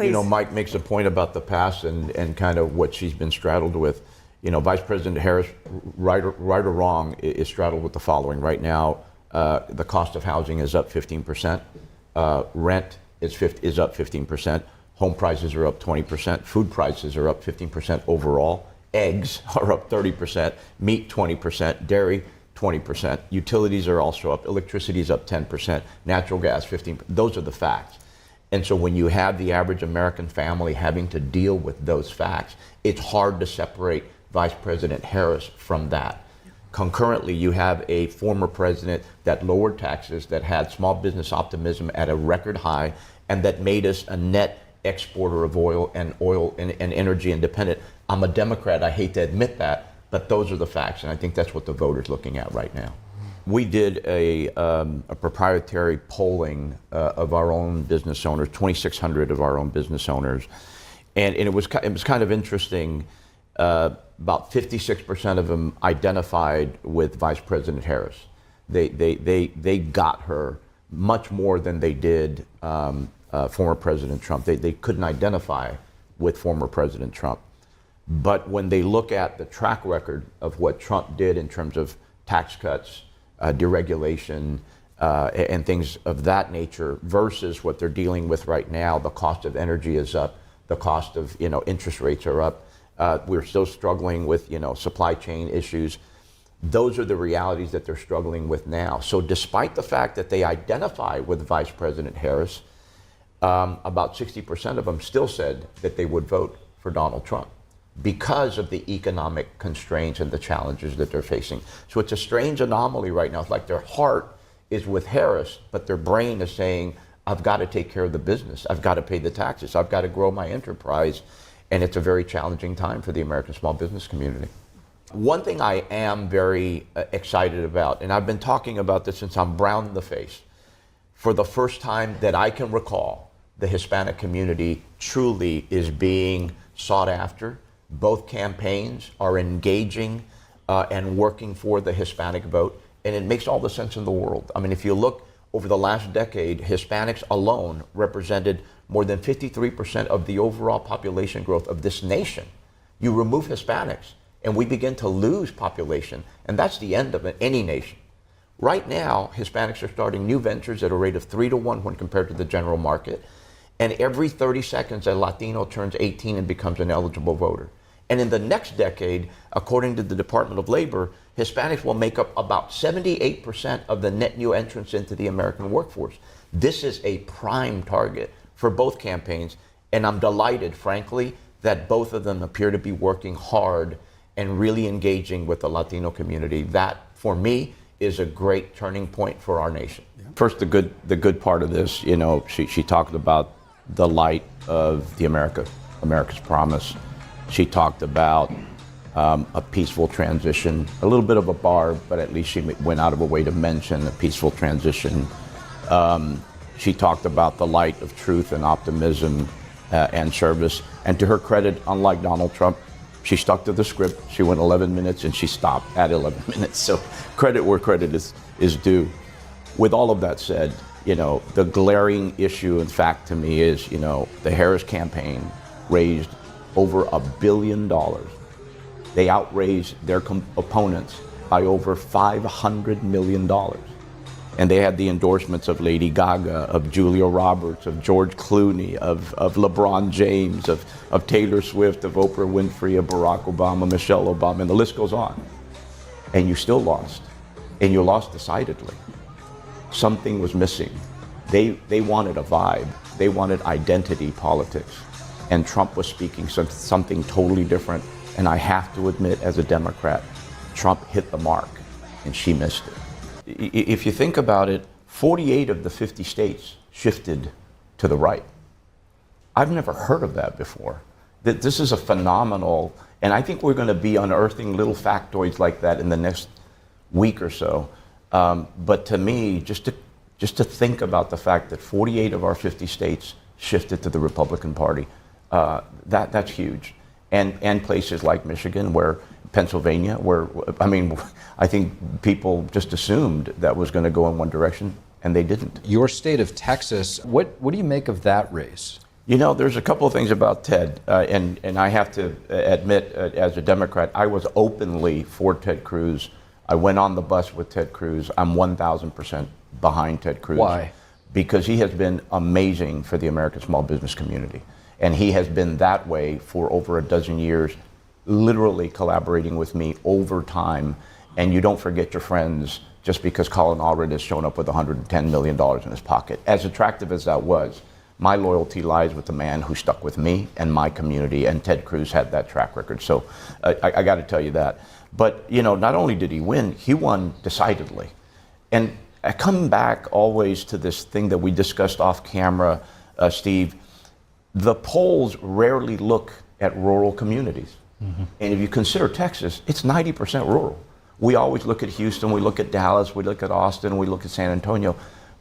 please. Mike makes a point about the past and kind of what she's been straddled with. Vice President Harris, right or wrong, is straddled with the following. Right now, the cost of housing is up 15%. Rent is up 15%. Home prices are up 20%. Food prices are up 15% overall. Eggs are up 30%. Meat 20%. Dairy 20%. Utilities are also up. Electricity is up 10%. Natural gas 15%. Those are the facts. And so when you have the average American family having to deal with those facts, it's hard to separate Vice President Harris from that. Concurrently, you have a former president that lowered taxes, that had small business optimism at a record high, and that made us a net exporter of oil and energy independent. I'm a Democrat, I hate to admit that, but those are the facts, and I think that's what the voter's looking at right now. We did a proprietary polling of our own business owners, 2,600 of our own business owners, and it was kind of interesting. About 56% of them identified with Vice President Harris. They got her much more than they did former President Trump. They couldn't identify with former President Trump. But when they look at the track record of what Trump did in terms of tax cuts, deregulation, and things of that nature versus what they're dealing with right now, the cost of energy is up, the cost of interest rates are up. We're still struggling with supply chain issues. Those are the realities that they're struggling with now. So despite the fact that they identify with Vice President Harris, about 60% of them still said that they would vote for Donald Trump because of the economic constraints and the challenges that they're facing. So it's a strange anomaly right now. It's like their heart is with Harris, but their brain is saying, I've got to take care of the business. I've got to pay the taxes. I've got to grow my enterprise. And it's a very challenging time for the American small business community. One thing I am very excited about, and I've been talking about this since I'm brown in the face, for the first time that I can recall, the Hispanic community truly is being sought after. Both campaigns are engaging and working for the Hispanic vote, and it makes all the sense in the world. I mean, if you look over the last decade, Hispanics alone represented more than 53% of the overall population growth of this nation. You remove Hispanics, and we begin to lose population, and that's the end of any nation. Right now, Hispanics are starting new ventures at a rate of 3 to 1 when compared to the general market, and every 30 seconds, a Latino turns 18 and becomes an eligible voter. And in the next decade, according to the Department of Labor, Hispanics will make up about 78% of the net new entrants into the American workforce. This is a prime target for both campaigns, and I'm delighted, frankly, that both of them appear to be working hard and really engaging with the Latino community. That, for me, is a great turning point for our nation. Yeah. First, the good part of this, she talked about the light of the America's promise. She talked about a peaceful transition, a little bit of a barb, but at least she went out of her way to mention a peaceful transition. She talked about the light of truth and optimism and service. And to her credit, unlike Donald Trump, she stuck to the script. She went 11 minutes and she stopped at 11 minutes. So credit where credit is due. With all of that said, the glaring issue, in fact, to me is, the Harris campaign raised over $1 billion. They outraised their opponents by over $500 million. And they had the endorsements of Lady Gaga, of Julia Roberts, of George Clooney, of LeBron James, of Taylor Swift, of Oprah Winfrey, of Barack Obama, Michelle Obama, and the list goes on. And you still lost. And you lost decidedly. Something was missing. They wanted a vibe. They wanted identity politics. And Trump was speaking something totally different. And I have to admit, as a Democrat, Trump hit the mark, and she missed it. If you think about it, 48 of the 50 states shifted to the right. I've never heard of that before. This is a phenomenal, and I think we're going to be unearthing little factoids like that in the next week or so. But to me, just to think about the fact that 48 of our 50 states shifted to the Republican Party, that's huge. And places like Michigan, Pennsylvania, I think people just assumed that was going to go in one direction, and they didn't. Your state of Texas, what do you make of that race? You know, there's a couple of things about Ted, and I have to admit, as a Democrat, I was openly for Ted Cruz. I went on the bus with Ted Cruz. I'm 1,000% behind Ted Cruz. Why? Because he has been amazing for the American small business community. And he has been that way for over a dozen years, literally collaborating with me over time. And you don't forget your friends just because Colin Allred has shown up with $110 million in his pocket. As attractive as that was, my loyalty lies with the man who stuck with me and my community, and Ted Cruz had that track record. So I got to tell you that. But, you know, not only did he win, he won decidedly. And I come back always to this thing that we discussed off camera, Steve. The polls rarely look at rural communities. Mm-hmm. And if you consider Texas, it's 90% rural. We always look at Houston, we look at Dallas, we look at Austin, we look at San Antonio.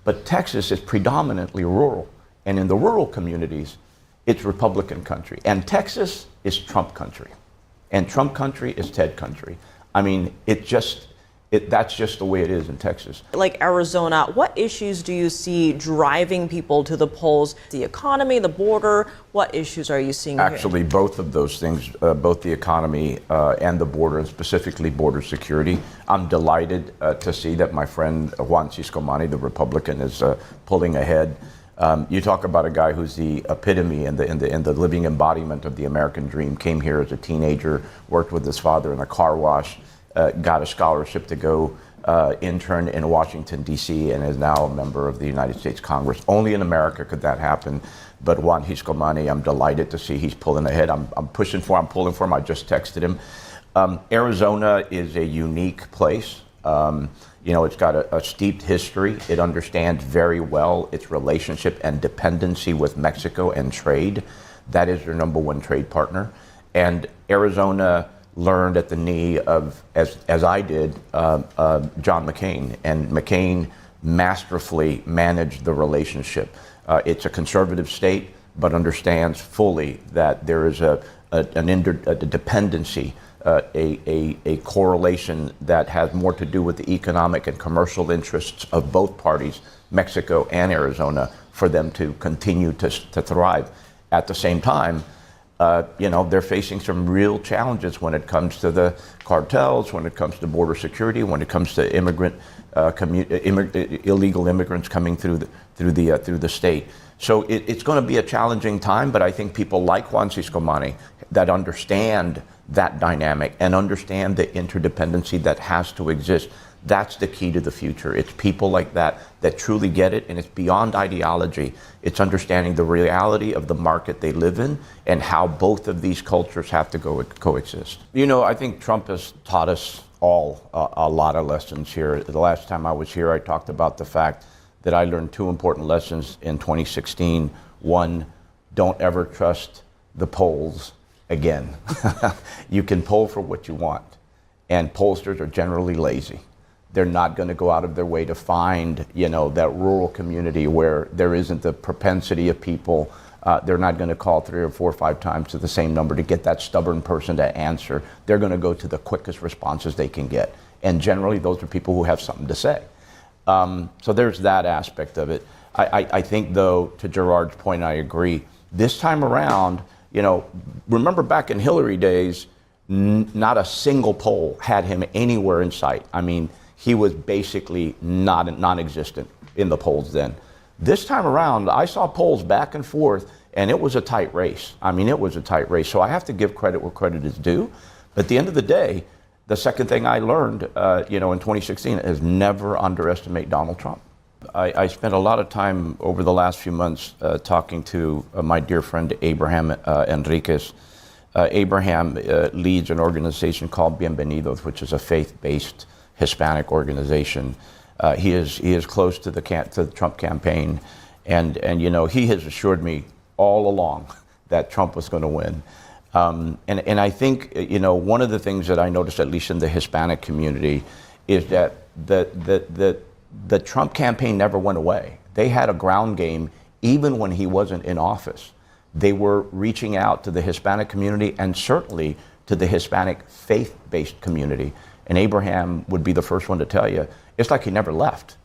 But Texas is predominantly rural. And in the rural communities, it's Republican country. And Texas is Trump country. And Trump country is Ted country. I mean, that's just the way it is in Texas. Like Arizona, what issues do you see driving people to the polls? The economy, the border, what issues are you seeing Actually, here? both of those things, both the economy and the border, and specifically border security. I'm delighted to see that my friend Juan Ciscomani, the Republican, is pulling ahead. You talk about a guy who's the epitome and the living embodiment of the American dream. Came here as a teenager, worked with his father in a car wash, got a scholarship to go intern in Washington, D.C., and is now a member of the United States Congress. Only in America could that happen. But Juan Ciscomani, I'm delighted to see he's pulling ahead. I'm pushing for him, I'm pulling for him. I just texted him. Arizona is a unique place. You know, it's got a steeped history. It understands very well its relationship and dependency with Mexico and trade. That is their number one trade partner. And Arizona learned at the knee of, as I did, John McCain. And McCain masterfully managed the relationship. It's a conservative state, but understands fully that there is a dependency, a correlation that has more to do with the economic and commercial interests of both parties, Mexico and Arizona, for them to continue to thrive. At the same time, you know, they're facing some real challenges when it comes to the cartels, when it comes to border security, when it comes to illegal immigrants coming through the state. So it's going to be a challenging time, but I think people like Juan Ciscomani that understand that dynamic and understand the interdependency that has to exist. That's the key to the future. It's people like that that truly get it, and it's beyond ideology. It's understanding the reality of the market they live in and how both of these cultures have to coexist. You know, I think Trump has taught us all a lot of lessons here. The last time I was here, I talked about the fact that I learned two important lessons in 2016. One, don't ever trust the polls again. You can poll for what you want, and pollsters are generally lazy. They're not going to go out of their way to find, you know, that rural community where there isn't the propensity of people. They're not going to call 3 or 4 or 5 times to the same number to get that stubborn person to answer. They're going to go to the quickest responses they can get. And generally, those are people who have something to say. So there's that aspect of it. I think, though, to Gerard's point, I agree. This time around, you know, remember back in Hillary days, not a single poll had him anywhere in sight. I mean, he was basically non-existent in the polls then. This time around, I saw polls back and forth, and it was a tight race. I mean, it was a tight race. So I have to give credit where credit is due. But at the end of the day, the second thing I learned, you know, in 2016 is never underestimate Donald Trump. I spent a lot of time over the last few months talking to my dear friend Abraham Enriquez. Abraham leads an organization called Bienvenidos, which is a faith-based Hispanic organization. He is close to the Trump campaign, and you know, he has assured me all along that Trump was going to win. And I think, you know, one of the things that I noticed, at least in the Hispanic community, is that the Trump campaign never went away. They had a ground game even when he wasn't in office. They were reaching out to the Hispanic community and certainly to the Hispanic faith-based community. And Abraham would be the first one to tell you, it's like he never left.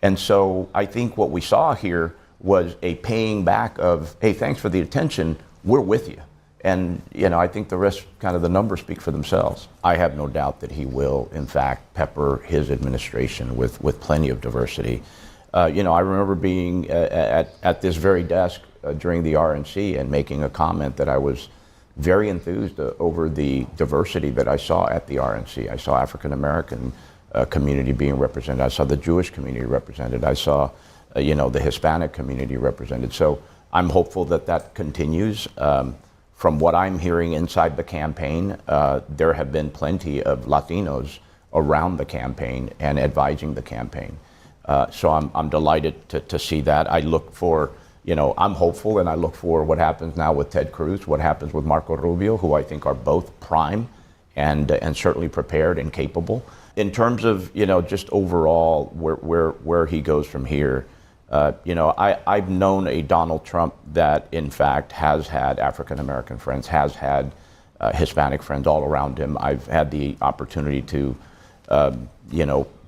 And so I think what we saw here was a paying back of, hey, thanks for the attention, we're with you. And, I think the rest, kind of the numbers speak for themselves. I have no doubt that he will, in fact, pepper his administration with plenty of diversity. I remember being at this very desk during the RNC and making a comment that I was very enthused over the diversity that I saw at the RNC. I saw African American community being represented. I saw the Jewish community represented. I saw, the Hispanic community represented. So I'm hopeful that that continues. From what I'm hearing inside the campaign, there have been plenty of Latinos around the campaign and advising the campaign. So I'm delighted to see that. I look for, I'm hopeful, and I look for what happens now with Ted Cruz, what happens with Marco Rubio, who I think are both prime and certainly prepared and capable. In terms of, just overall where he goes from here, I've known a Donald Trump that, in fact, has had African American friends, has had Hispanic friends all around him. I've had the opportunity to,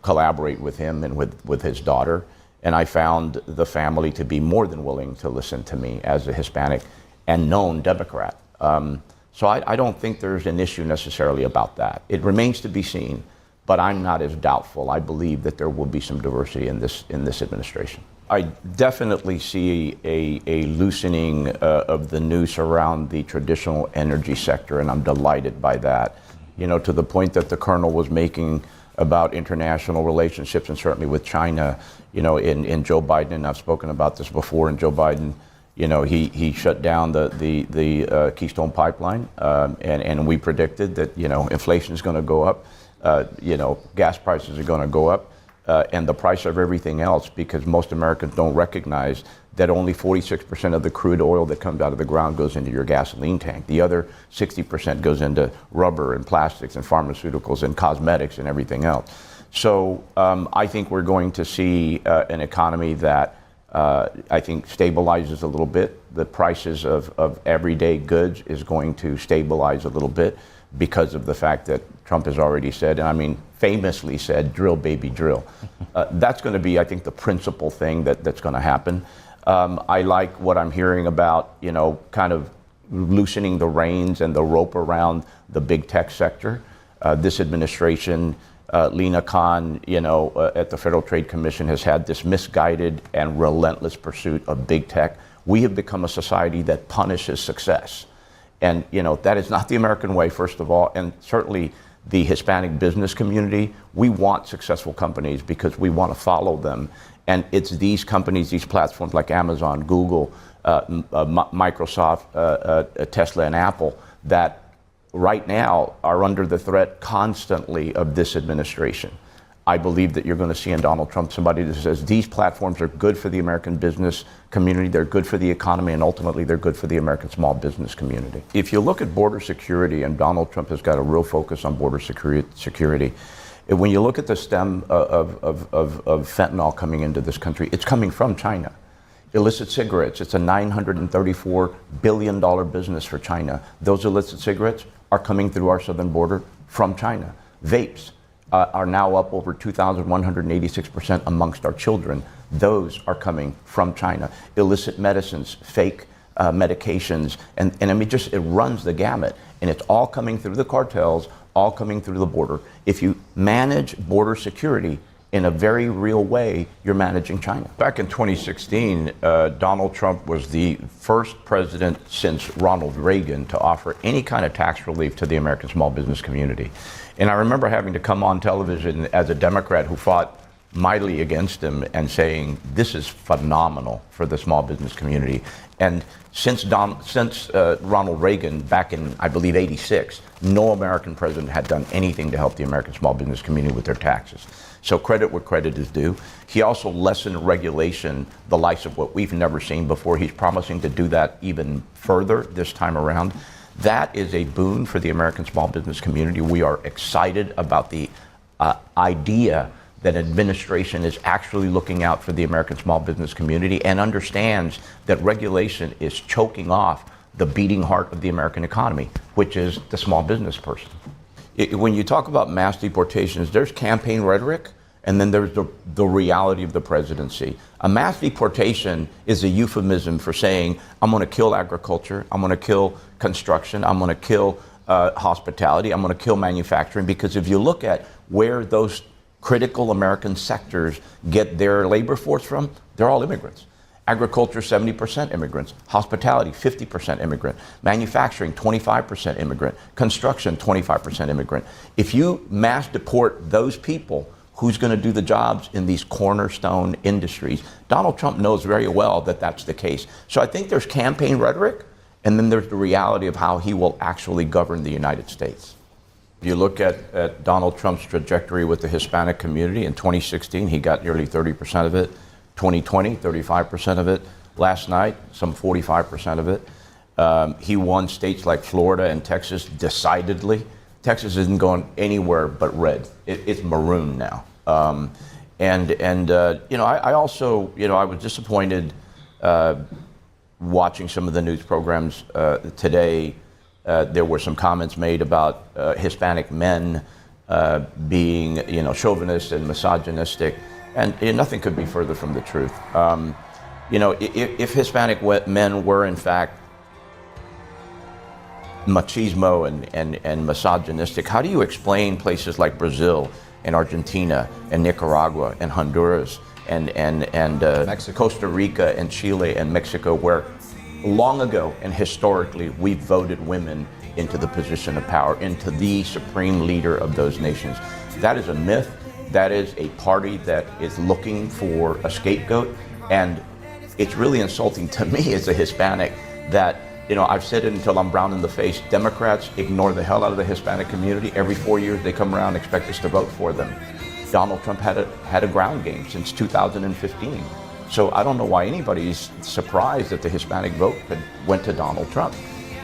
collaborate with him and with his daughter, and I found the family to be more than willing to listen to me as a Hispanic and known Democrat. So I don't think there's an issue necessarily about that. It remains to be seen, but I'm not as doubtful. I believe that there will be some diversity in this administration. I definitely see a loosening of the noose around the traditional energy sector, and I'm delighted by that. To the point that the Colonel was making about international relationships, and certainly with China, in Joe Biden, and I've spoken about this before, and Joe Biden, he shut down the Keystone Pipeline, and we predicted that, inflation is going to go up, gas prices are going to go up, and the price of everything else, because most Americans don't recognize that only 46% of the crude oil that comes out of the ground goes into your gasoline tank. The other 60% goes into rubber and plastics and pharmaceuticals and cosmetics and everything else. So I think we're going to see an economy that I think stabilizes a little bit. The prices of everyday goods is going to stabilize a little bit because of the fact that Trump has already said, and I mean famously said, drill baby drill. That's going to be, I think, the principal thing that's going to happen. I like what I'm hearing about, kind of loosening the reins and the rope around the big tech sector. This administration, Lena Khan, at the Federal Trade Commission has had this misguided and relentless pursuit of big tech. We have become a society that punishes success. And, that is not the American way, first of all, and certainly the Hispanic business community. We want successful companies because we want to follow them. And it's these companies, these platforms like Amazon, Google, Microsoft, Tesla, and Apple that right now are under the threat constantly of this administration. I believe that you're going to see in Donald Trump somebody that says these platforms are good for the American business community, they're good for the economy, and ultimately they're good for the American small business community. If you look at border security, and Donald Trump has got a real focus on border security, when you look at the stem of fentanyl coming into this country, it's coming from China. Illicit cigarettes, it's a $934 billion business for China. Those illicit cigarettes are coming through our southern border from China. Vapes are now up over 2,186% amongst our children. Those are coming from China. Illicit medicines, fake medications, and I mean, it runs the gamut. And it's all coming through the cartels, all coming through the border. If you manage border security in a very real way, you're managing China. Back in 2016, Donald Trump was the first president since Ronald Reagan to offer any kind of tax relief to the American small business community. And I remember having to come on television as a Democrat who fought mightily against him and saying, this is phenomenal for the small business community. And since Ronald Reagan, back in, I believe, '86, no American president had done anything to help the American small business community with their taxes. So credit where credit is due. He also lessened regulation, the likes of what we've never seen before. He's promising to do that even further this time around. That is a boon for the American small business community. We are excited about the idea that administration is actually looking out for the American small business community and understands that regulation is choking off the beating heart of the American economy, which is the small business person. When you talk about mass deportations, there's campaign rhetoric and then there's the reality of the presidency. A mass deportation is a euphemism for saying, I'm going to kill agriculture, I'm going to kill construction, I'm going to kill hospitality, I'm going to kill manufacturing, because if you look at where those critical American sectors get their labor force from, they're all immigrants. Agriculture, 70% immigrants. Hospitality, 50% immigrant. Manufacturing, 25% immigrant. Construction, 25% immigrant. If you mass deport those people, who's going to do the jobs in these cornerstone industries? Donald Trump knows very well that that's the case. So I think there's campaign rhetoric, and then there's the reality of how he will actually govern the United States. If you look at Donald Trump's trajectory with the Hispanic community, in 2016, he got nearly 30% of it. 2020, 35% of it. Last night, some 45% of it. He won states like Florida and Texas decidedly. Texas isn't going anywhere but red. It's maroon now. I also, I was disappointed watching some of the news programs today. There were some comments made about Hispanic men being, chauvinist and misogynistic. And nothing could be further from the truth. If Hispanic men were in fact machismo and misogynistic, how do you explain places like Brazil and Argentina and Nicaragua and Honduras and Costa Rica and Chile and Mexico, where long ago and historically we've voted women into the position of power, into the supreme leader of those nations? That is a myth. That is a party that is looking for a scapegoat, and it's really insulting to me as a Hispanic that, I've said it until I'm brown in the face, Democrats ignore the hell out of the Hispanic community. Every 4 years they come around and expect us to vote for them. Donald Trump had a ground game since 2015. So I don't know why anybody's surprised that the Hispanic vote went to Donald Trump.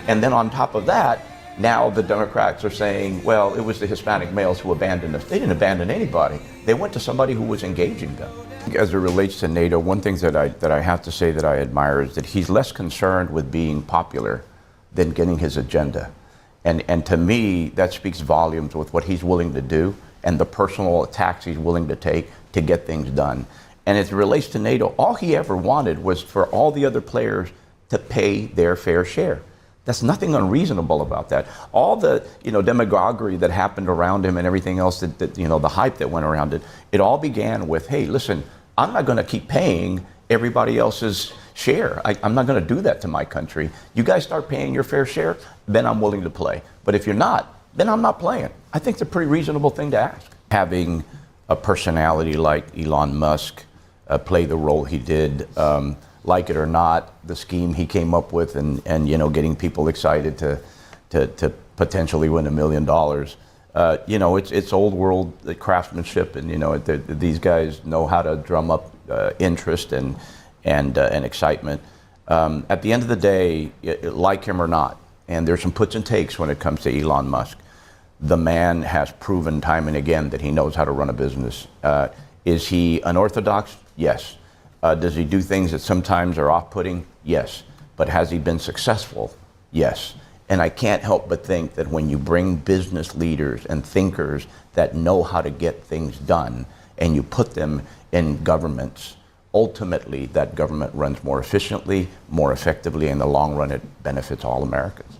And then on top of that, now the Democrats are saying, well, it was the Hispanic males who abandoned us. They didn't abandon anybody. They went to somebody who was engaging them. As it relates to NATO, one thing that I have to say that I admire is that he's less concerned with being popular than getting his agenda. And to me, that speaks volumes with what he's willing to do and the personal attacks he's willing to take to get things done. And as it relates to NATO, all he ever wanted was for all the other players to pay their fair share. There's nothing unreasonable about that. All the demagoguery that happened around him and everything else, that the hype that went around it, it all began with, hey, listen, I'm not going to keep paying everybody else's share. I'm not going to do that to my country. You guys start paying your fair share, then I'm willing to play. But if you're not, then I'm not playing. I think it's a pretty reasonable thing to ask. Having a personality like Elon Musk play the role he did, like it or not, the scheme he came up with and getting people excited to potentially win $1 million. It's old world craftsmanship, and these guys know how to drum up interest and excitement. At the end of the day, like him or not, and there's some puts and takes when it comes to Elon Musk, the man has proven time and again that he knows how to run a business. Is he unorthodox? Yes. Does he do things that sometimes are off-putting? Yes. But has he been successful? Yes. And I can't help but think that when you bring business leaders and thinkers that know how to get things done and you put them in governments, ultimately that government runs more efficiently, more effectively. In the long run, it benefits all Americans.